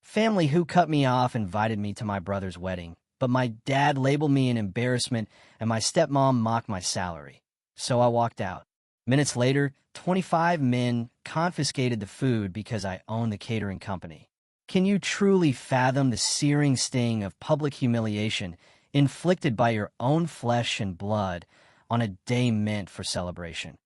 Family who cut me off invited me to my brother's wedding, but my dad labeled me an embarrassment and my stepmom mocked my salary. So I walked out. Minutes later, 25 men confiscated the food because I owned the catering company. Can you truly fathom the searing sting of public humiliation inflicted by your own flesh and blood on a day meant for celebration?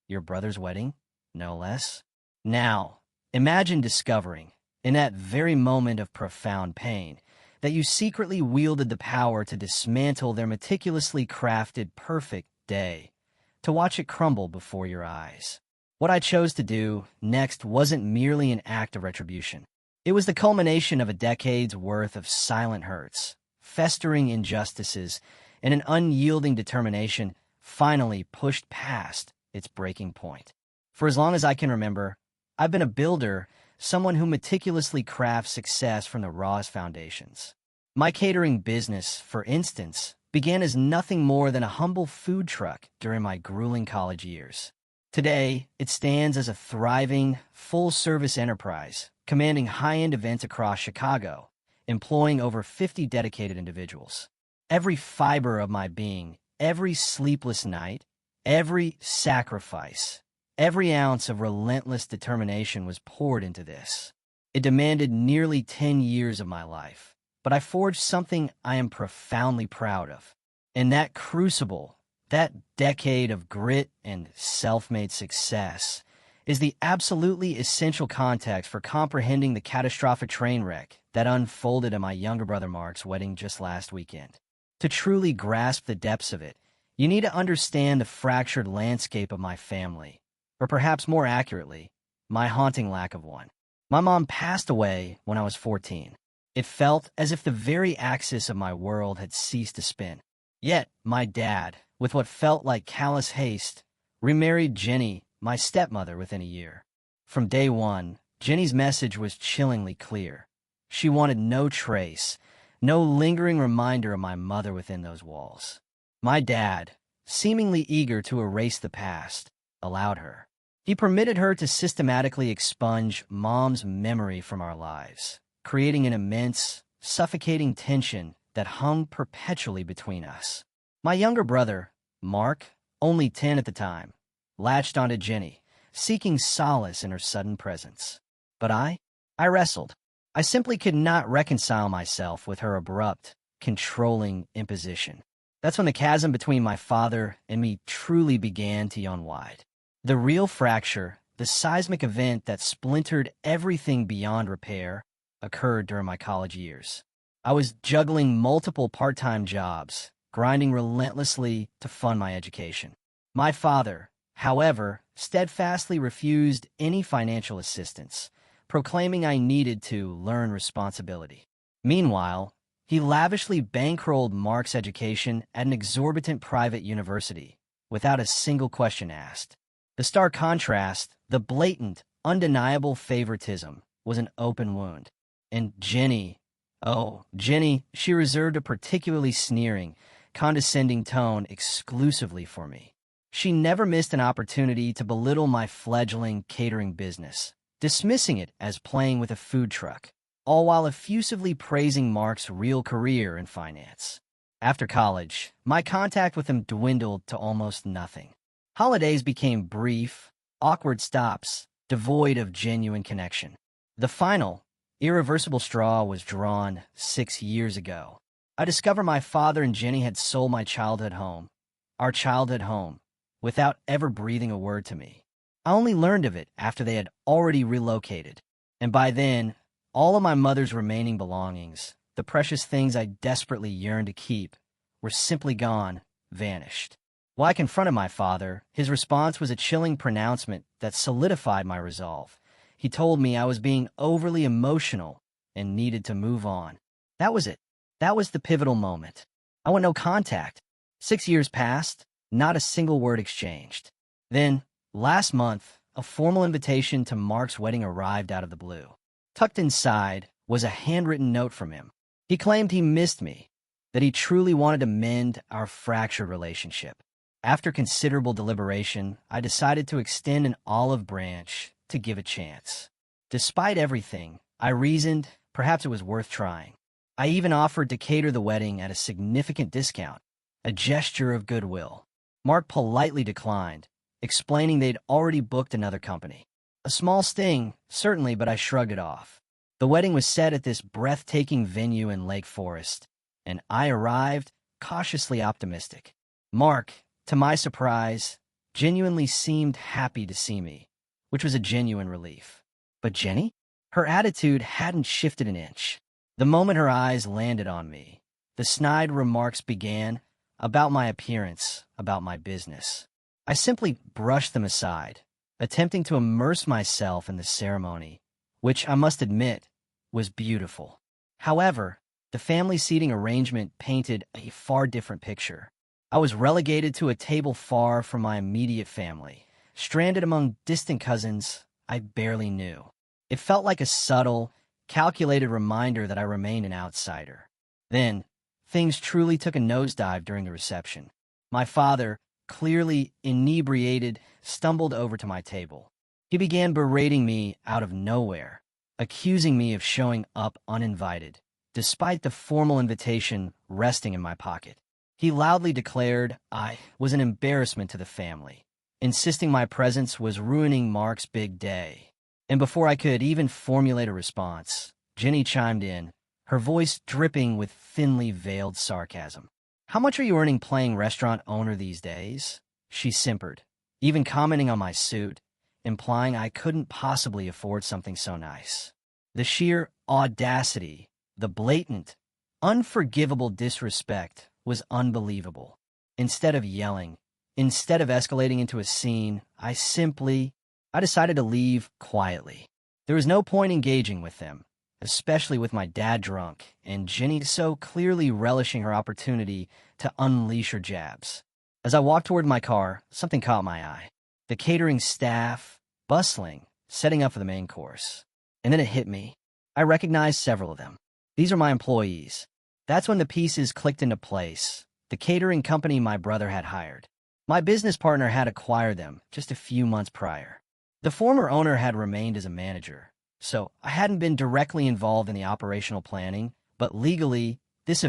Your brother's wedding, no less. Now, imagine discovering, in that very moment of profound pain, that you secretly wielded the power to dismantle their meticulously crafted perfect day, to watch it crumble before your eyes. What I chose to do next wasn't merely an act of retribution. It was the culmination of a decade's worth of silent hurts, festering injustices, and an unyielding determination finally pushed past its breaking point. For as long as I can remember, I've been a builder, someone who meticulously crafts success from the rawest foundations. My catering business, for instance, began as nothing more than a humble food truck during my grueling college years. Today, it stands as a thriving, full-service enterprise, commanding high-end events across Chicago, employing over 50 dedicated individuals. Every fiber of my being, every sleepless night, every sacrifice, every ounce of relentless determination was poured into this. It demanded nearly 10 years of my life, but I forged something I am profoundly proud of. In that crucible, that decade of grit and self-made success, is the absolutely essential context for comprehending the catastrophic train wreck that unfolded at my younger brother Mark's wedding just last weekend. To truly grasp the depths of it, you need to understand the fractured landscape of my family, or perhaps more accurately, my haunting lack of one. My mom passed away when I was 14. It felt as if the very axis of my world had ceased to spin. Yet, my dad, with what felt like callous haste, remarried Jenny, my stepmother, within a year. From day one, Jenny's message was chillingly clear. She wanted no trace, no lingering reminder of my mother within those walls. My dad, seemingly eager to erase the past, allowed her. He permitted her to systematically expunge Mom's memory from our lives, creating an immense, suffocating tension that hung perpetually between us. My younger brother, Mark, only 10 at the time, latched onto Jenny, seeking solace in her sudden presence. But I wrestled. I simply could not reconcile myself with her abrupt, controlling imposition. That's when the chasm between my father and me truly began to yawn wide. The real fracture, the seismic event that splintered everything beyond repair, occurred during my college years. I was juggling multiple part-time jobs, grinding relentlessly to fund my education. My father, however, steadfastly refused any financial assistance, proclaiming I needed to learn responsibility. Meanwhile, he lavishly bankrolled Mark's education at an exorbitant private university, without a single question asked. The stark contrast, the blatant, undeniable favoritism, was an open wound. And Jenny, she reserved a particularly sneering, condescending tone exclusively for me. She never missed an opportunity to belittle my fledgling catering business, dismissing it as playing with a food truck, all while effusively praising Mark's real career in finance. After college, my contact with him dwindled to almost nothing. Holidays became brief, awkward stops, devoid of genuine connection. The final, irreversible straw was drawn 6 years ago. I discovered my father and Jenny had sold my childhood home, our childhood home, without ever breathing a word to me. I only learned of it after they had already relocated, and by then, all of my mother's remaining belongings, the precious things I desperately yearned to keep, were simply gone, vanished. While I confronted my father, his response was a chilling pronouncement that solidified my resolve. He told me I was being overly emotional and needed to move on. That was it. That was the pivotal moment. I want no contact. 6 years passed, not a single word exchanged. Then, last month, a formal invitation to Mark's wedding arrived out of the blue. Tucked inside was a handwritten note from him. He claimed he missed me, that he truly wanted to mend our fractured relationship. After considerable deliberation, I decided to extend an olive branch to give a chance. Despite everything, I reasoned, perhaps it was worth trying. I even offered to cater the wedding at a significant discount, a gesture of goodwill. Mark politely declined, explaining they'd already booked another company. A small sting, certainly, but I shrugged it off. The wedding was set at this breathtaking venue in Lake Forest, and I arrived cautiously optimistic. Mark, to my surprise, genuinely seemed happy to see me, which was a genuine relief. But Jenny? Her attitude hadn't shifted an inch. The moment her eyes landed on me, the snide remarks began about my appearance, about my business. I simply brushed them aside, attempting to immerse myself in the ceremony, which I must admit was beautiful. However, the family seating arrangement painted a far different picture. I was relegated to a table far from my immediate family, stranded among distant cousins I barely knew. It felt like a subtle, calculated reminder that I remained an outsider. Then, things truly took a nosedive during the reception. My father, clearly inebriated, stumbled over to my table. He began berating me out of nowhere, accusing me of showing up uninvited, despite the formal invitation resting in my pocket. He loudly declared I was an embarrassment to the family, insisting my presence was ruining Mark's big day. And before I could even formulate a response, Jenny chimed in, her voice dripping with thinly veiled sarcasm. "How much are you earning playing restaurant owner these days?" She simpered, even commenting on my suit, implying I couldn't possibly afford something so nice. The sheer audacity, the blatant, unforgivable disrespect was unbelievable. Instead of yelling, instead of escalating into a scene, I decided to leave quietly. There was no point engaging with them, especially with my dad drunk and Jenny so clearly relishing her opportunity to unleash her jabs. As I walked toward my car, something caught my eye. The catering staff, bustling, setting up for the main course. And then it hit me. I recognized several of them. These are my employees. That's when the pieces clicked into place. The catering company my brother had hired. My business partner had acquired them just a few months prior. The former owner had remained as a manager, so I hadn't been directly involved in the operational planning, but legally, this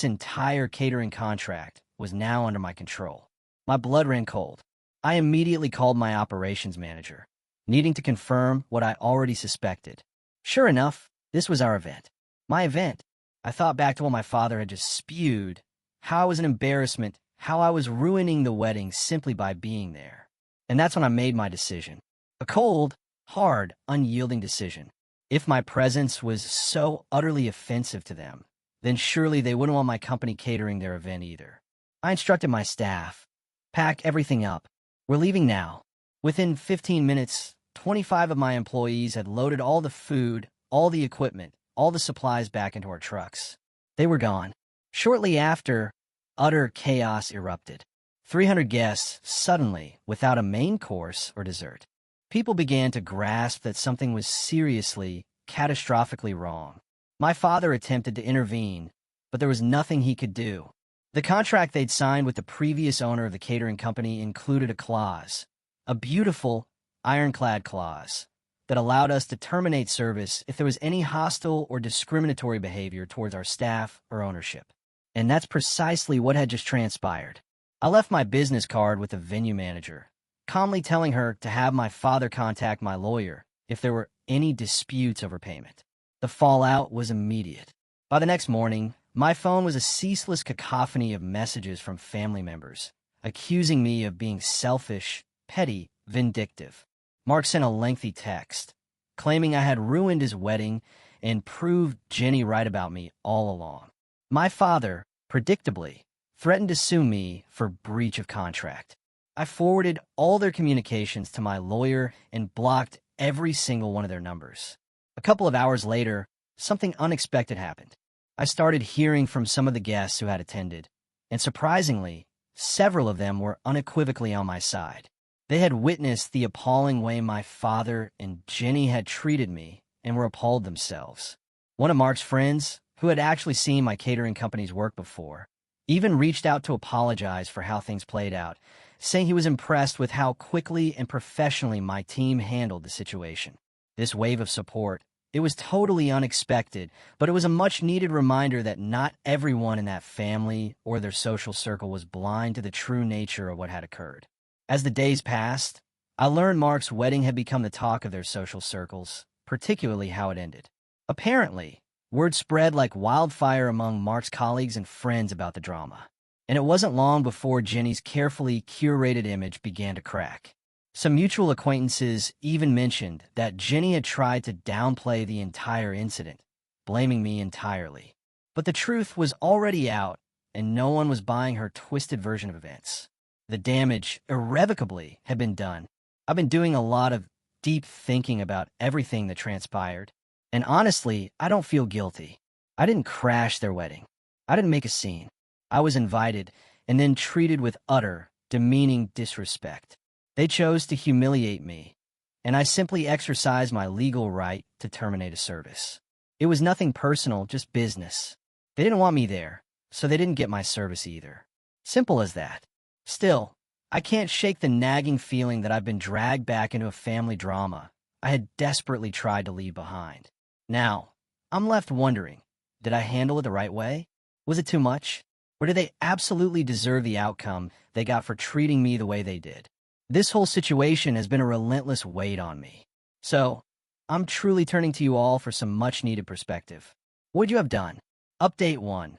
entire catering contract, was now under my control. My blood ran cold. I immediately called my operations manager, needing to confirm what I already suspected. Sure enough, this was our event. My event. I thought back to what my father had just spewed, how I was an embarrassment, how I was ruining the wedding simply by being there. And that's when I made my decision. A cold, hard, unyielding decision. If my presence was so utterly offensive to them, then surely they wouldn't want my company catering their event either. I instructed my staff, pack everything up. We're leaving now. Within 15 minutes, 25 of my employees had loaded all the food, all the equipment, all the supplies back into our trucks. They were gone. Shortly after, utter chaos erupted. 300 guests, suddenly, without a main course or dessert. People began to grasp that something was seriously, catastrophically wrong. My father attempted to intervene, but there was nothing he could do. The contract they'd signed with the previous owner of the catering company included a clause, a beautiful, ironclad clause, that allowed us to terminate service if there was any hostile or discriminatory behavior towards our staff or ownership. And that's precisely what had just transpired. I left my business card with the venue manager, calmly telling her to have my father contact my lawyer if there were any disputes over payment. The fallout was immediate. By the next morning, my phone was a ceaseless cacophony of messages from family members, accusing me of being selfish, petty, vindictive. Mark sent a lengthy text, claiming I had ruined his wedding and proved Jenny right about me all along. My father, predictably, threatened to sue me for breach of contract. I forwarded all their communications to my lawyer and blocked every single one of their numbers. A couple of hours later, something unexpected happened. I started hearing from some of the guests who had attended, and surprisingly, several of them were unequivocally on my side. They had witnessed the appalling way my father and Jenny had treated me and were appalled themselves. One of Mark's friends, who had actually seen my catering company's work before, even reached out to apologize for how things played out, saying he was impressed with how quickly and professionally my team handled the situation. This wave of support, It was totally unexpected, but it was a much-needed reminder that not everyone in that family or their social circle was blind to the true nature of what had occurred. As the days passed, I learned Mark's wedding had become the talk of their social circles, particularly how it ended. Apparently, word spread like wildfire among Mark's colleagues and friends about the drama, and it wasn't long before Jenny's carefully curated image began to crack. Some mutual acquaintances even mentioned that Jenny had tried to downplay the entire incident, blaming me entirely. But the truth was already out, and no one was buying her twisted version of events. The damage irrevocably had been done. I've been doing a lot of deep thinking about everything that transpired, and honestly, I don't feel guilty. I didn't crash their wedding. I didn't make a scene. I was invited and then treated with utter, demeaning disrespect. They chose to humiliate me, and I simply exercised my legal right to terminate a service. It was nothing personal, just business. They didn't want me there, so they didn't get my service either. Simple as that. Still, I can't shake the nagging feeling that I've been dragged back into a family drama I had desperately tried to leave behind. Now, I'm left wondering, did I handle it the right way? Was it too much? Or did they absolutely deserve the outcome they got for treating me the way they did? This whole situation has been a relentless weight on me. So, I'm truly turning to you all for some much-needed perspective. What would you have done? Update 1.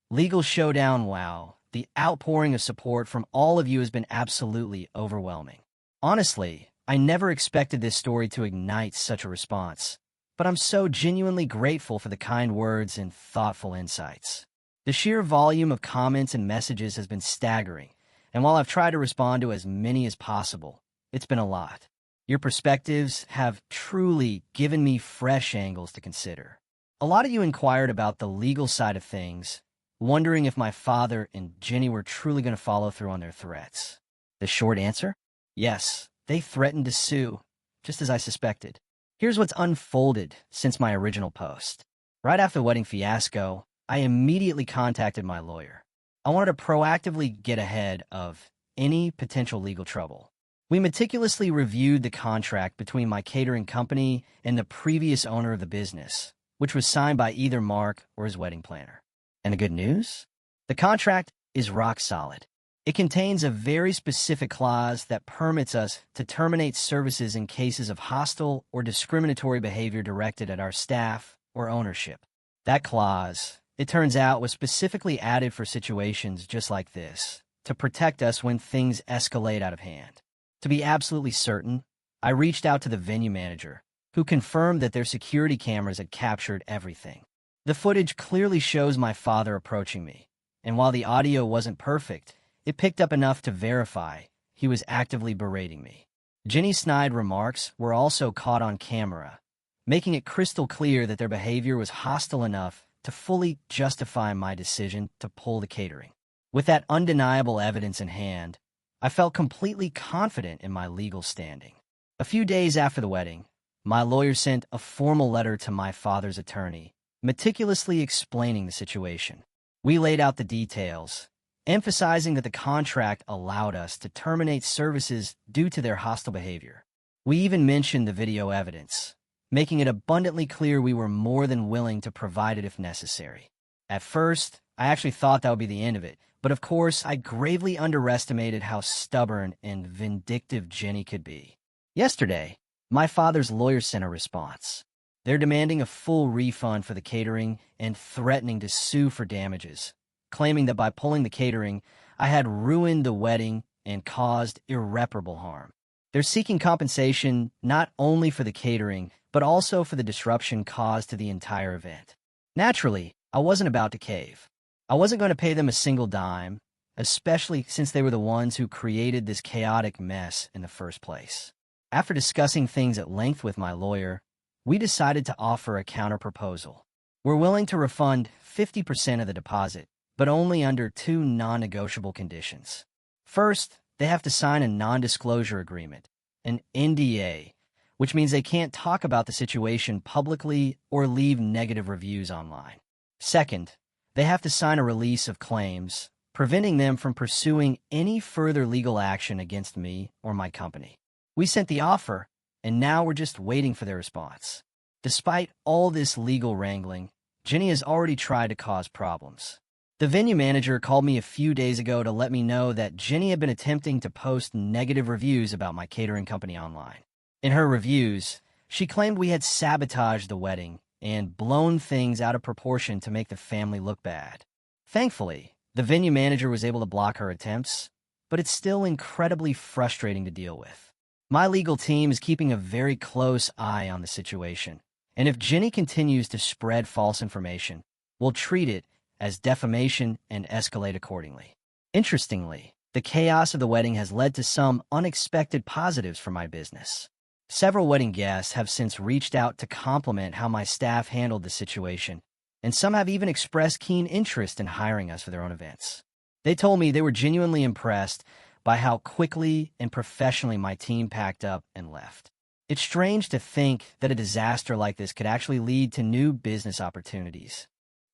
Legal showdown. Wow. The outpouring of support from all of you has been absolutely overwhelming. Honestly, I never expected this story to ignite such a response, but I'm so genuinely grateful for the kind words and thoughtful insights. The sheer volume of comments and messages has been staggering, and while I've tried to respond to as many as possible, it's been a lot. Your perspectives have truly given me fresh angles to consider. A lot of you inquired about the legal side of things, wondering if my father and Jenny were truly going to follow through on their threats. The short answer? Yes, they threatened to sue, just as I suspected. Here's what's unfolded since my original post. Right after the wedding fiasco, I immediately contacted my lawyer. I wanted to proactively get ahead of any potential legal trouble. We meticulously reviewed the contract between my catering company and the previous owner of the business, which was signed by either Mark or his wedding planner. And the good news? The contract is rock solid. It contains a very specific clause that permits us to terminate services in cases of hostile or discriminatory behavior directed at our staff or ownership. That clause, it turns out, was specifically added for situations just like this, to protect us when things escalate out of hand. To be absolutely certain, I reached out to the venue manager, who confirmed that their security cameras had captured everything. The footage clearly shows my father approaching me, and while the audio wasn't perfect, it picked up enough to verify he was actively berating me. Jenny's snide remarks were also caught on camera, making it crystal clear that their behavior was hostile enough to fully justify my decision to pull the catering. With that undeniable evidence in hand, I felt completely confident in my legal standing. A few days after the wedding, my lawyer sent a formal letter to my father's attorney, meticulously explaining the situation. We laid out the details, emphasizing that the contract allowed us to terminate services due to their hostile behavior. We even mentioned the video evidence, making it abundantly clear we were more than willing to provide it if necessary. At first, I actually thought that would be the end of it, but of course, I gravely underestimated how stubborn and vindictive Jenny could be. Yesterday, my father's lawyer sent a response. They're demanding a full refund for the catering and threatening to sue for damages, claiming that by pulling the catering, I had ruined the wedding and caused irreparable harm. They're seeking compensation not only for the catering, but also for the disruption caused to the entire event. Naturally, I wasn't about to cave. I wasn't going to pay them a single dime, especially since they were the ones who created this chaotic mess in the first place. After discussing things at length with my lawyer, we decided to offer a counterproposal. We're willing to refund 50% of the deposit, but only under two non-negotiable conditions. First, they have to sign a non-disclosure agreement, an NDA, which means they can't talk about the situation publicly or leave negative reviews online. Second, they have to sign a release of claims, preventing them from pursuing any further legal action against me or my company. We sent the offer, and now we're just waiting for their response. Despite all this legal wrangling, Jenny has already tried to cause problems. The venue manager called me a few days ago to let me know that Jenny had been attempting to post negative reviews about my catering company online. In her reviews, she claimed we had sabotaged the wedding and blown things out of proportion to make the family look bad. Thankfully, the venue manager was able to block her attempts, but it's still incredibly frustrating to deal with. My legal team is keeping a very close eye on the situation, and if Jenny continues to spread false information, we'll treat it as defamation and escalate accordingly. Interestingly, the chaos of the wedding has led to some unexpected positives for my business. Several wedding guests have since reached out to compliment how my staff handled the situation, and some have even expressed keen interest in hiring us for their own events. They told me they were genuinely impressed by how quickly and professionally my team packed up and left. It's strange to think that a disaster like this could actually lead to new business opportunities.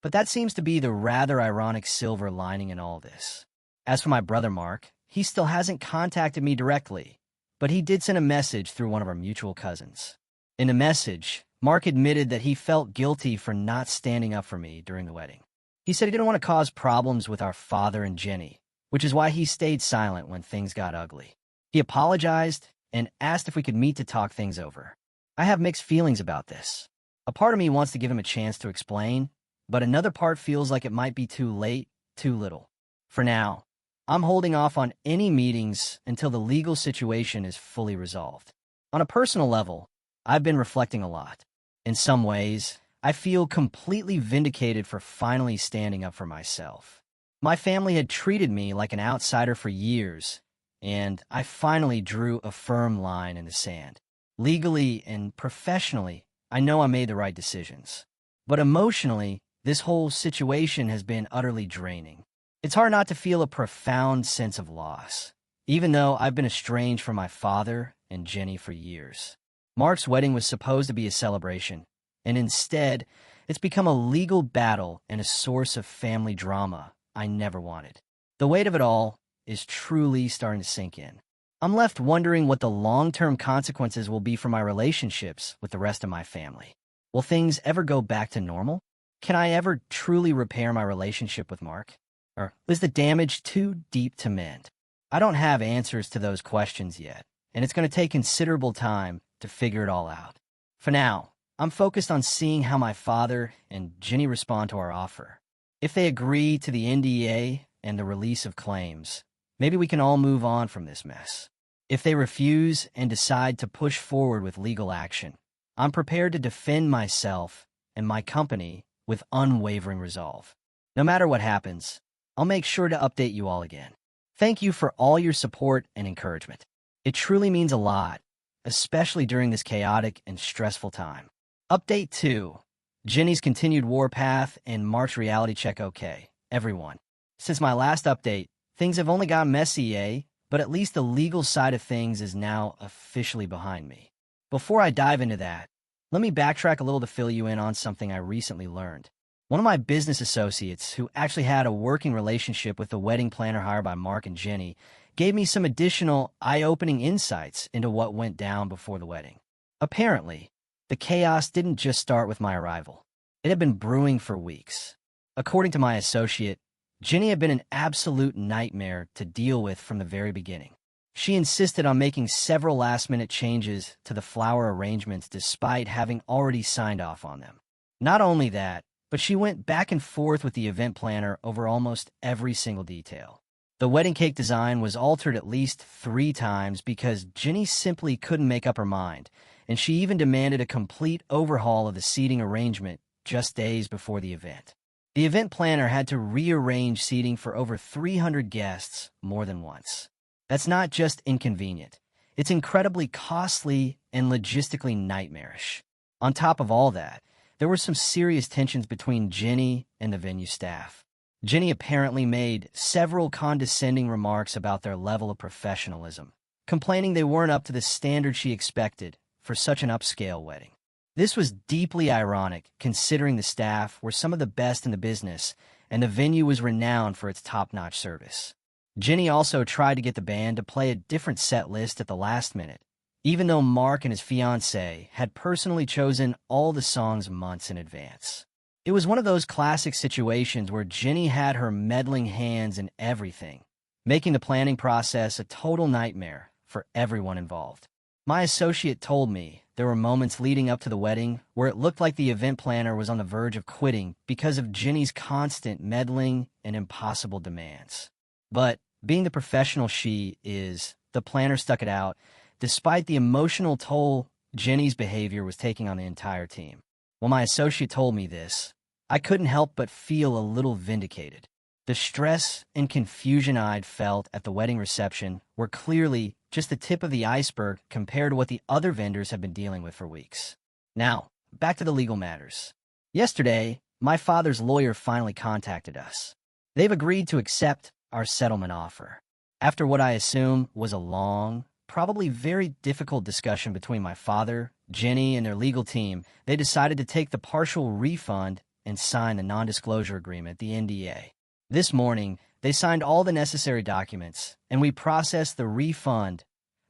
But that seems to be the rather ironic silver lining in all this. As for my brother Mark, he still hasn't contacted me directly, but he did send a message through one of our mutual cousins. In the message, Mark admitted that he felt guilty for not standing up for me during the wedding. He said he didn't want to cause problems with our father and Jenny, which is why he stayed silent when things got ugly. He apologized and asked if we could meet to talk things over. I have mixed feelings about this. A part of me wants to give him a chance to explain, but another part feels like it might be too late, too little. For now, I'm holding off on any meetings until the legal situation is fully resolved. On a personal level, I've been reflecting a lot. In some ways, I feel completely vindicated for finally standing up for myself. My family had treated me like an outsider for years, and I finally drew a firm line in the sand. Legally and professionally, I know I made the right decisions. But emotionally, this whole situation has been utterly draining. It's hard not to feel a profound sense of loss, even though I've been estranged from my father and Jenny for years. Mark's wedding was supposed to be a celebration, and instead, it's become a legal battle and a source of family drama I never wanted. The weight of it all is truly starting to sink in. I'm left wondering what the long-term consequences will be for my relationships with the rest of my family. Will things ever go back to normal? Can I ever truly repair my relationship with Mark? Or is the damage too deep to mend? I don't have answers to those questions yet, and it's going to take considerable time to figure it all out. For now, I'm focused on seeing how my father and Jenny respond to our offer. If they agree to the NDA and the release of claims, maybe we can all move on from this mess. If they refuse and decide to push forward with legal action, I'm prepared to defend myself and my company with unwavering resolve. No matter what happens, I'll make sure to update you all again. Thank you for all your support and encouragement. It truly means a lot, especially during this chaotic and stressful time. Update 2. Jenny's continued warpath and Mark's reality check okay. Everyone. Since my last update, things have only gotten messy, but at least the legal side of things is now officially behind me. Before I dive into that, let me backtrack a little to fill you in on something I recently learned. One of my business associates, who actually had a working relationship with the wedding planner hired by Mark and Jenny, gave me some additional eye-opening insights into what went down before the wedding. Apparently, the chaos didn't just start with my arrival. It had been brewing for weeks. According to my associate, Jenny had been an absolute nightmare to deal with from the very beginning. She insisted on making several last-minute changes to the flower arrangements despite having already signed off on them. Not only that, but she went back and forth with the event planner over almost every single detail. The wedding cake design was altered at least 3 times because Jenny simply couldn't make up her mind, and she even demanded a complete overhaul of the seating arrangement just days before the event. The event planner had to rearrange seating for over 300 guests more than once. That's not just inconvenient. It's incredibly costly and logistically nightmarish. On top of all that, there were some serious tensions between Jenny and the venue staff. Jenny apparently made several condescending remarks about their level of professionalism, complaining they weren't up to the standard she expected for such an upscale wedding. This was deeply ironic, considering the staff were some of the best in the business, and the venue was renowned for its top-notch service. Jenny also tried to get the band to play a different set list at the last minute, even though Mark and his fiancée had personally chosen all the songs months in advance. It was one of those classic situations where Jenny had her meddling hands in everything, making the planning process a total nightmare for everyone involved. My associate told me there were moments leading up to the wedding where it looked like the event planner was on the verge of quitting because of Jenny's constant meddling and impossible demands. But being the professional she is, the planner stuck it out, despite the emotional toll Jenny's behavior was taking on the entire team. When my associate told me this, I couldn't help but feel a little vindicated. The stress and confusion I'd felt at the wedding reception were clearly just the tip of the iceberg compared to what the other vendors have been dealing with for weeks. Now, back to the legal matters. Yesterday, my father's lawyer finally contacted us. They've agreed to accept our settlement offer. After what I assume was a long, probably very difficult discussion between my father, Jenny, and their legal team, they decided to take the partial refund and sign the non-disclosure agreement, the NDA. This morning, they signed all the necessary documents, and we processed the refund,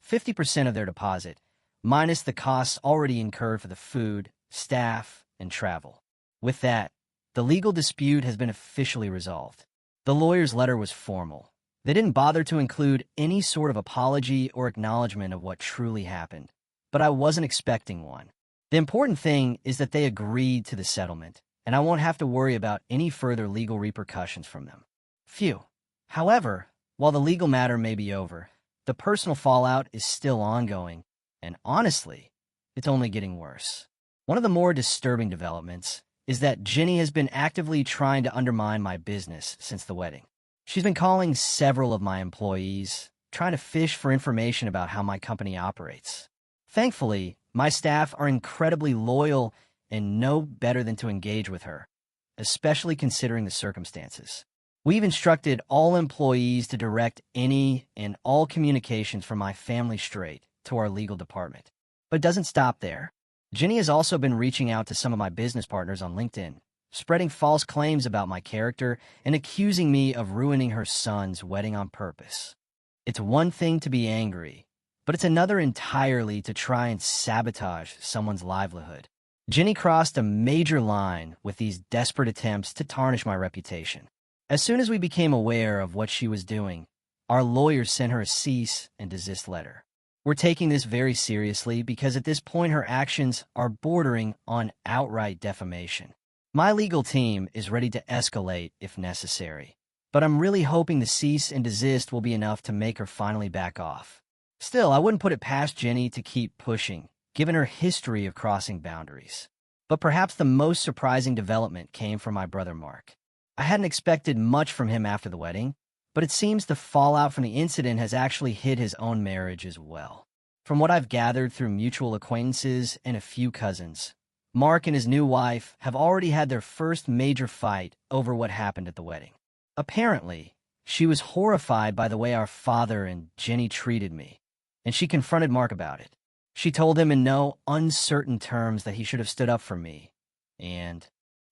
50% of their deposit, minus the costs already incurred for the food, staff, and travel. With that, the legal dispute has been officially resolved. The lawyer's letter was formal. They didn't bother to include any sort of apology or acknowledgement of what truly happened, but I wasn't expecting one. The important thing is that they agreed to the settlement, and I won't have to worry about any further legal repercussions from them. Phew. However, while the legal matter may be over, the personal fallout is still ongoing, and honestly, it's only getting worse. One of the more disturbing developments is that Jenny has been actively trying to undermine my business since the wedding. She's been calling several of my employees, trying to fish for information about how my company operates. Thankfully, my staff are incredibly loyal and know better than to engage with her, especially considering the circumstances. We've instructed all employees to direct any and all communications from my family straight to our legal department. But it doesn't stop there. Jenny has also been reaching out to some of my business partners on LinkedIn, spreading false claims about my character and accusing me of ruining her son's wedding on purpose. It's one thing to be angry, but it's another entirely to try and sabotage someone's livelihood. Jenny crossed a major line with these desperate attempts to tarnish my reputation. As soon as we became aware of what she was doing, our lawyers sent her a cease and desist letter. We're taking this very seriously because at this point her actions are bordering on outright defamation. My legal team is ready to escalate if necessary, but I'm really hoping the cease and desist will be enough to make her finally back off. Still, I wouldn't put it past Jenny to keep pushing, given her history of crossing boundaries. But perhaps the most surprising development came from my brother Mark. I hadn't expected much from him after the wedding, but it seems the fallout from the incident has actually hit his own marriage as well. From what I've gathered through mutual acquaintances and a few cousins, Mark and his new wife have already had their first major fight over what happened at the wedding. Apparently, she was horrified by the way our father and Jenny treated me, and she confronted Mark about it. She told him in no uncertain terms that he should have stood up for me, and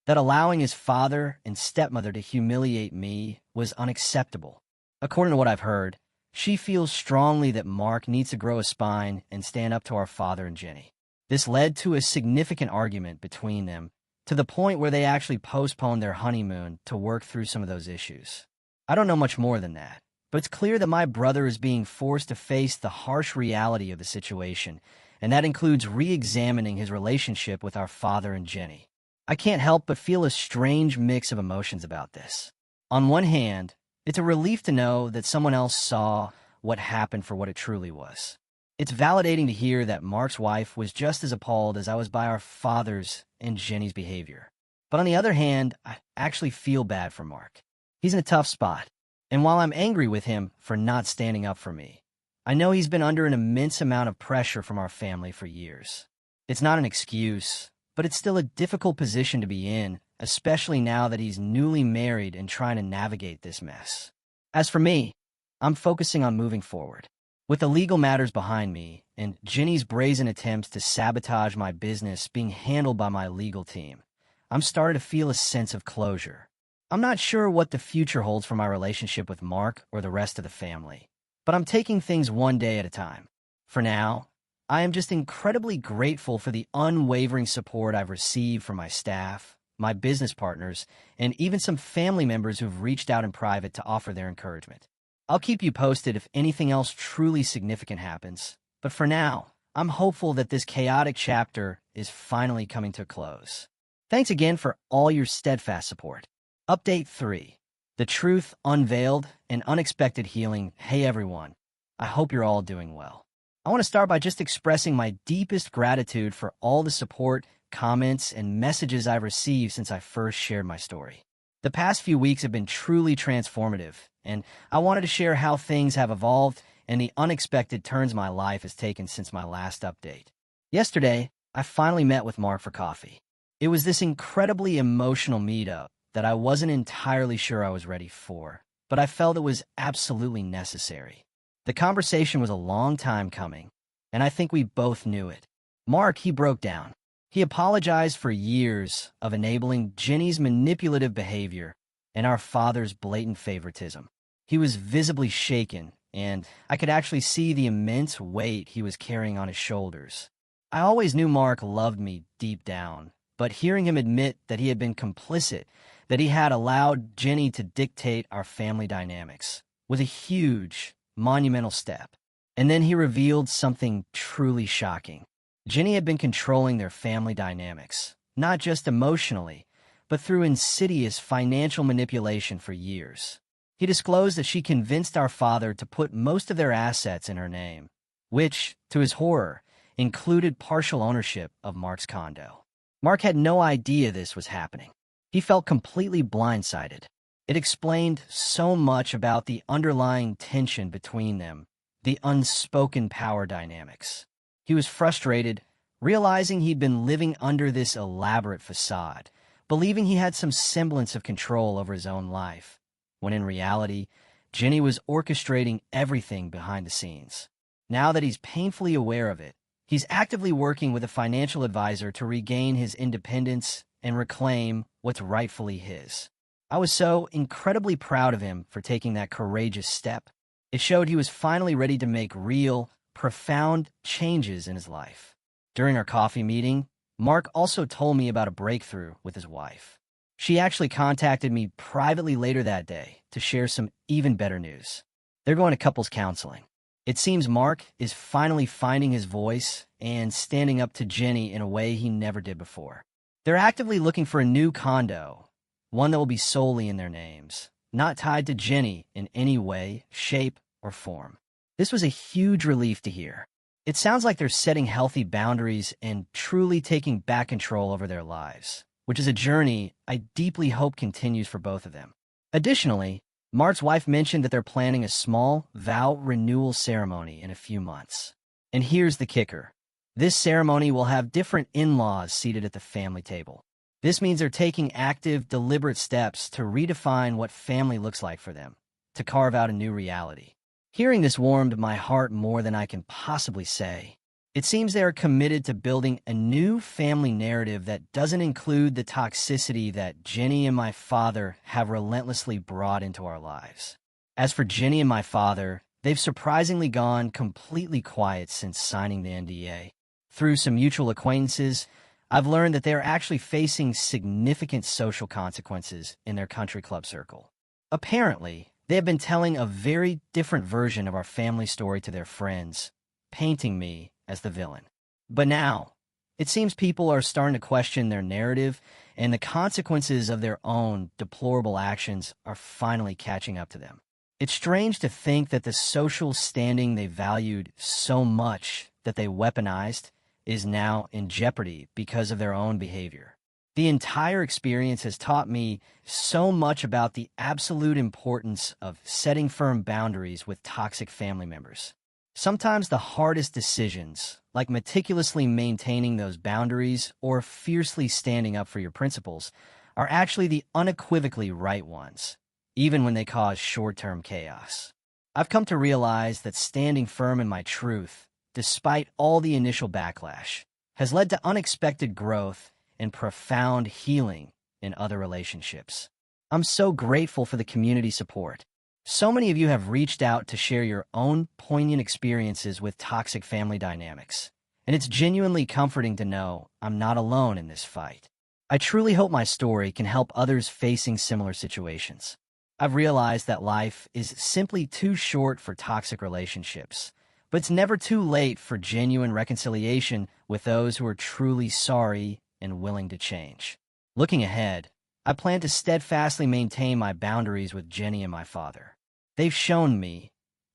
that allowing his father and stepmother to humiliate me was unacceptable. According to what I've heard, she feels strongly that Mark needs to grow a spine and stand up to our father and Jenny. This led to a significant argument between them, to the point where they actually postponed their honeymoon to work through some of those issues. I don't know much more than that, but it's clear that my brother is being forced to face the harsh reality of the situation, and that includes re-examining his relationship with our father and Jenny. I can't help but feel a strange mix of emotions about this. On one hand, it's a relief to know that someone else saw what happened for what it truly was. It's validating to hear that Mark's wife was just as appalled as I was by our father's and Jenny's behavior. But on the other hand, I actually feel bad for Mark. He's in a tough spot, and while I'm angry with him for not standing up for me, I know he's been under an immense amount of pressure from our family for years. It's not an excuse, but it's still a difficult position to be in, especially now that he's newly married and trying to navigate this mess. As for me, I'm focusing on moving forward. With the legal matters behind me and Jenny's brazen attempts to sabotage my business being handled by my legal team, I'm starting to feel a sense of closure. I'm not sure what the future holds for my relationship with Mark or the rest of the family, but I'm taking things one day at a time. For now, I am just incredibly grateful for the unwavering support I've received from my staff, my business partners, and even some family members who've reached out in private to offer their encouragement. I'll keep you posted if anything else truly significant happens, but for now, I'm hopeful that this chaotic chapter is finally coming to a close. Thanks again for all your steadfast support. Update 3. The Truth Unveiled and Unexpected Healing. Hey everyone, I hope you're all doing well. I want to start by just expressing my deepest gratitude for all the support, comments, and messages I've received since I first shared my story. The past few weeks have been truly transformative, and I wanted to share how things have evolved and the unexpected turns my life has taken since my last update. Yesterday, I finally met with Mark for coffee. It was this incredibly emotional meetup that I wasn't entirely sure I was ready for, but I felt it was absolutely necessary. The conversation was a long time coming, and I think we both knew it. Mark, he broke down. He apologized for years of enabling Jenny's manipulative behavior and our father's blatant favoritism. He was visibly shaken, and I could actually see the immense weight he was carrying on his shoulders. I always knew Mark loved me deep down, but hearing him admit that he had been complicit, that he had allowed Jenny to dictate our family dynamics, was a huge, monumental step. And then he revealed something truly shocking. Jenny had been controlling their family dynamics, not just emotionally, but through insidious financial manipulation for years. He disclosed that she convinced our father to put most of their assets in her name, which, to his horror, included partial ownership of Mark's condo. Mark had no idea this was happening. He felt completely blindsided. It explained so much about the underlying tension between them, the unspoken power dynamics. He was frustrated, realizing he'd been living under this elaborate facade, believing he had some semblance of control over his own life, when in reality, Jenny was orchestrating everything behind the scenes. Now that he's painfully aware of it, he's actively working with a financial advisor to regain his independence and reclaim what's rightfully his. I was so incredibly proud of him for taking that courageous step. It showed he was finally ready to make real, profound changes in his life. During our coffee meeting, Mark also told me about a breakthrough with his wife. She actually contacted me privately later that day to share some even better news. They're going to couples counseling. It seems Mark is finally finding his voice and standing up to Jenny in a way he never did before. They're actively looking for a new condo, one that will be solely in their names, not tied to Jenny in any way, shape, or form. This was a huge relief to hear. It sounds like they're setting healthy boundaries and truly taking back control over their lives, which is a journey I deeply hope continues for both of them. Additionally, Mark's wife mentioned that they're planning a small vow renewal ceremony in a few months. And here's the kicker. This ceremony will have different in-laws seated at the family table. This means they're taking active, deliberate steps to redefine what family looks like for them, to carve out a new reality. Hearing this warmed my heart more than I can possibly say. It seems they are committed to building a new family narrative that doesn't include the toxicity that Jenny and my father have relentlessly brought into our lives. As for Jenny and my father, they've surprisingly gone completely quiet since signing the NDA. Through some mutual acquaintances, I've learned that they are actually facing significant social consequences in their country club circle. Apparently, they have been telling a very different version of our family story to their friends, painting me as the villain. But now, it seems people are starting to question their narrative, and the consequences of their own deplorable actions are finally catching up to them. It's strange to think that the social standing they valued so much that they weaponized is now in jeopardy because of their own behavior. The entire experience has taught me so much about the absolute importance of setting firm boundaries with toxic family members. Sometimes the hardest decisions, like meticulously maintaining those boundaries or fiercely standing up for your principles, are actually the unequivocally right ones, even when they cause short-term chaos. I've come to realize that standing firm in my truth, despite all the initial backlash, has led to unexpected growth and profound healing in other relationships. I'm so grateful for the community support. So many of you have reached out to share your own poignant experiences with toxic family dynamics, and it's genuinely comforting to know I'm not alone in this fight. I truly hope my story can help others facing similar situations. I've realized that life is simply too short for toxic relationships, but it's never too late for genuine reconciliation with those who are truly sorry and willing to change. Looking ahead, I plan to steadfastly maintain my boundaries with Jenny and my father. They've shown me,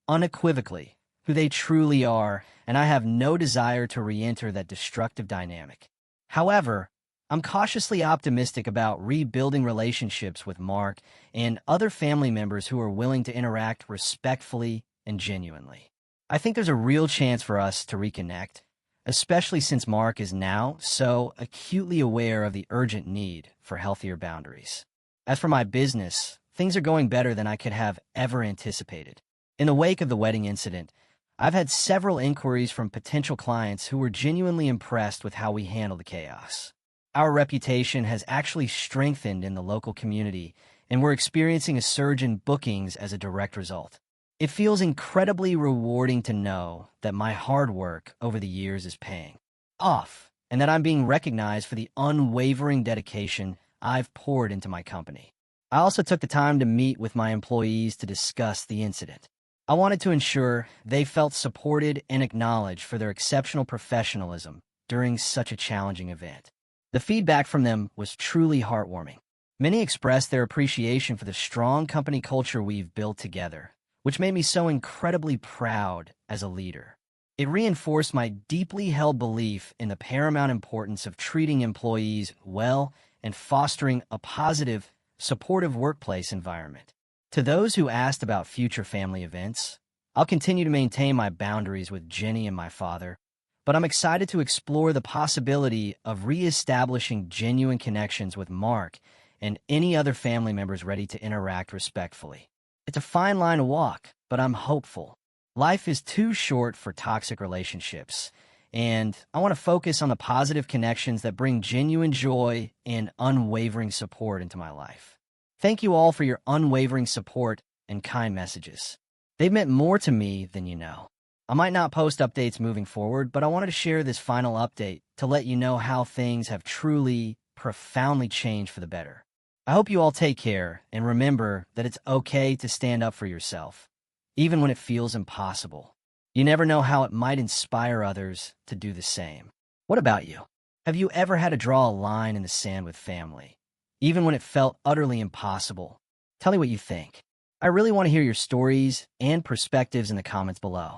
unequivocally, who they truly are, and I have no desire to re-enter that destructive dynamic. However, I'm cautiously optimistic about rebuilding relationships with Mark and other family members who are willing to interact respectfully and genuinely. I think there's a real chance for us to reconnect, especially since Mark is now so acutely aware of the urgent need for healthier boundaries. As for my business, things are going better than I could have ever anticipated. In the wake of the wedding incident, I've had several inquiries from potential clients who were genuinely impressed with how we handled the chaos. Our reputation has actually strengthened in the local community, and we're experiencing a surge in bookings as a direct result. It feels incredibly rewarding to know that my hard work over the years is paying off, and that I'm being recognized for the unwavering dedication I've poured into my company. I also took the time to meet with my employees to discuss the incident. I wanted to ensure they felt supported and acknowledged for their exceptional professionalism during such a challenging event. The feedback from them was truly heartwarming. Many expressed their appreciation for the strong company culture we've built together, which made me so incredibly proud as a leader. It reinforced my deeply held belief in the paramount importance of treating employees well and fostering a positive, supportive workplace environment. To those who asked about future family events, I'll continue to maintain my boundaries with Jenny and my father, but I'm excited to explore the possibility of re-establishing genuine connections with Mark and any other family members ready to interact respectfully. It's a fine line to walk, but I'm hopeful. Life is too short for toxic relationships, and I want to focus on the positive connections that bring genuine joy and unwavering support into my life. Thank you all for your unwavering support and kind messages. They've meant more to me than you know. I might not post updates moving forward, but I wanted to share this final update to let you know how things have truly, profoundly changed for the better. I hope you all take care and remember that it's okay to stand up for yourself, even when it feels impossible. You never know how it might inspire others to do the same. What about you? Have you ever had to draw a line in the sand with family, even when it felt utterly impossible? Tell me what you think. I really want to hear your stories and perspectives in the comments below.